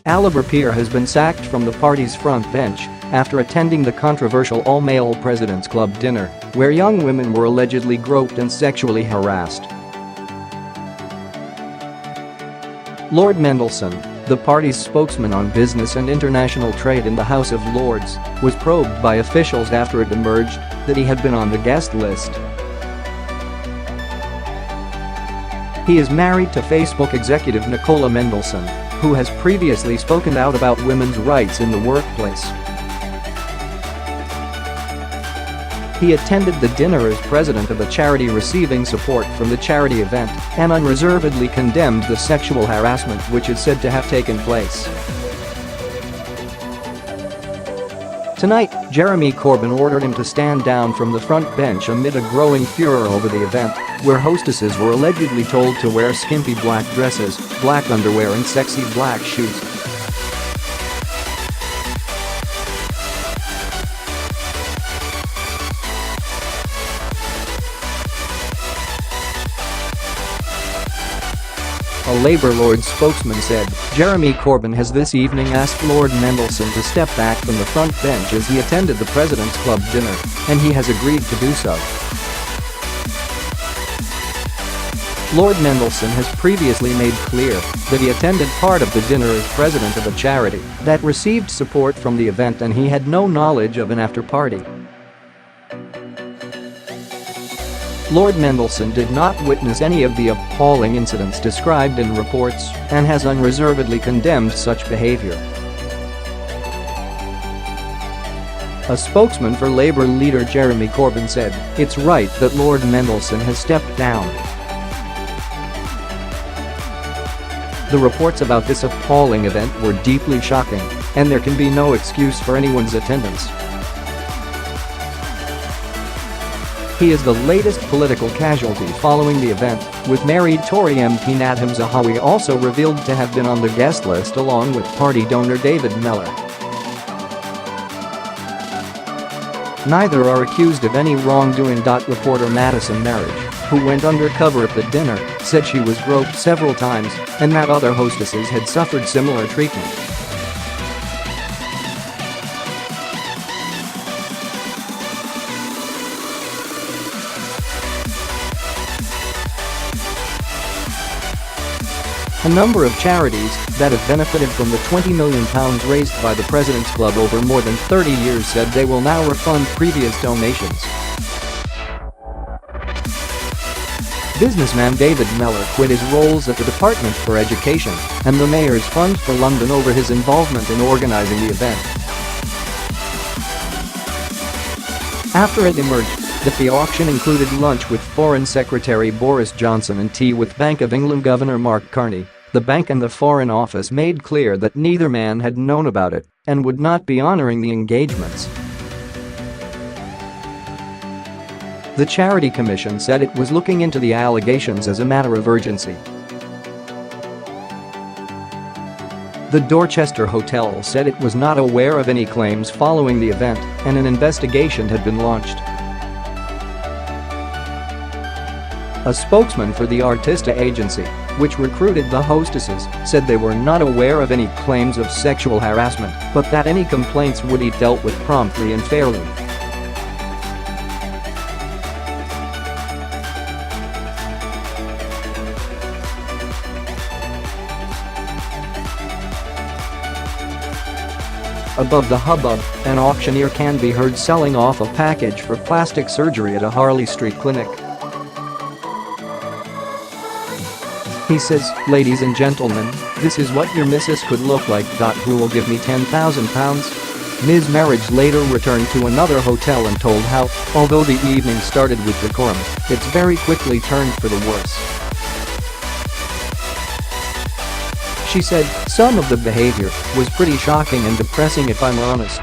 Aliber Peer has been sacked from the party's front bench after attending the controversial all-male President's Club dinner, where young women were allegedly groped and sexually harassed. Lord Mendelsohn, the party's spokesman on business and international trade in the House of Lords, was probed by officials after it emerged that he had been on the guest list. He is married to Facebook executive Nicola Mendelsohn, who has previously spoken out about women's rights in the workplace. He attended the dinner as president of a charity receiving support from the charity event and unreservedly condemned the sexual harassment which is said to have taken place. Tonight, Jeremy Corbyn ordered him to stand down from the front bench amid a growing furor over the event, where hostesses were allegedly told to wear skimpy black dresses, black underwear and sexy black shoes. A Labour Lord spokesman said, Jeremy Corbyn has this evening asked Lord Mendelsohn to step back from the front bench as he attended the President's Club dinner, and he has agreed to do so. Lord Mendelsohn has previously made clear that he attended part of the dinner as president of a charity that received support from the event and he had no knowledge of an after-party. Lord Mendelsohn did not witness any of the appalling incidents described in reports and has unreservedly condemned such behavior. A spokesman for Labour leader Jeremy Corbyn said, "It's right that Lord Mendelsohn has stepped down." The reports about this appalling event were deeply shocking, and there can be no excuse for anyone's attendance. He is the latest political casualty following the event, with married Tory MP Nadhim Zahawi also revealed to have been on the guest list along with party donor David Mellor. Neither are accused of any wrongdoing. Reporter Madison Marriage, who went undercover at the dinner, said she was groped several times and that other hostesses had suffered similar treatment. A number of charities that have benefited from the £20 million raised by the President's Club over more than 30 years said they will now refund previous donations. Businessman David Mellor quit his roles at the Department for Education and the Mayor's Fund for London over his involvement in organising the event. After it emerged that the auction included lunch with Foreign Secretary Boris Johnson and tea with Bank of England Governor Mark Carney, the bank and the Foreign Office made clear that neither man had known about it and would not be honouring the engagements. The Charity Commission said it was looking into the allegations as a matter of urgency. The Dorchester Hotel said it was not aware of any claims following the event and an investigation had been launched. A spokesman for the Artista agency, which recruited the hostesses, said they were not aware of any claims of sexual harassment, but that any complaints would be dealt with promptly and fairly. Above the hubbub, an auctioneer can be heard selling off a package for plastic surgery at a Harley Street clinic. He says, "Ladies and gentlemen, this is what your missus could look like. Who will give me £10,000? Ms. Marriage later returned to another hotel and told how, although the evening started with decorum, it's very quickly turned for the worse. She said, "Some of the behavior was pretty shocking and depressing if I'm honest."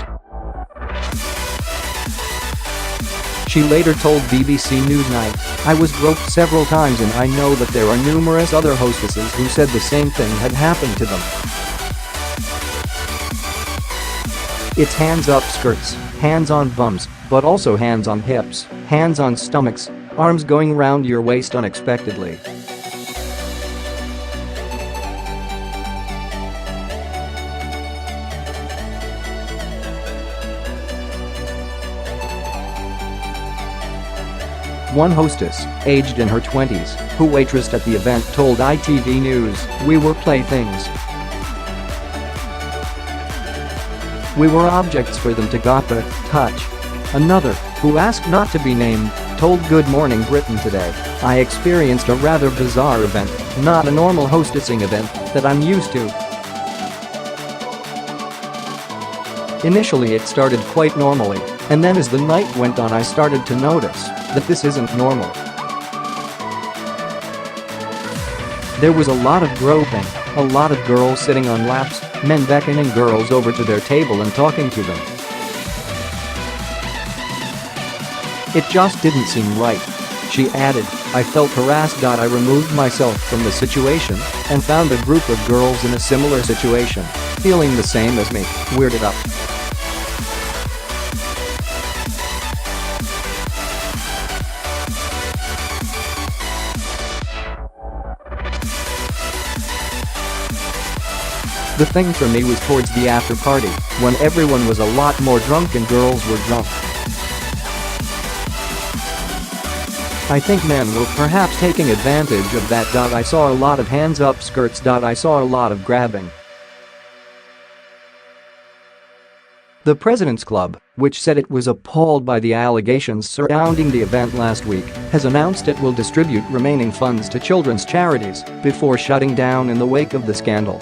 She later told BBC Newsnight, "I was groped several times and I know that there are numerous other hostesses who said the same thing had happened to them. It's hands up skirts, hands on bums, but also hands on hips, hands on stomachs, arms going round your waist unexpectedly." One hostess, aged in her 20s, who waitressed at the event told ITV News, "We were playthings. We were objects for them to gotta touch." Another, who asked not to be named, told Good Morning Britain today, "I experienced a rather bizarre event, not a normal hostessing event that I'm used to. Initially it started quite normally, and then as the night went on I started to notice that this isn't normal. There was a lot of groping, a lot of girls sitting on laps, men beckoning girls over to their table and talking to them. It just didn't seem right." She added, "I felt harassed. I removed myself from the situation and found a group of girls in a similar situation, feeling the same as me, weirded up." "The thing for me was towards the after party, when everyone was a lot more drunk and girls were drunk. I think men were perhaps taking advantage of that. I saw a lot of hands up skirts. I saw a lot of grabbing." The President's Club, which said it was appalled by the allegations surrounding the event last week, has announced it will distribute remaining funds to children's charities before shutting down in the wake of the scandal.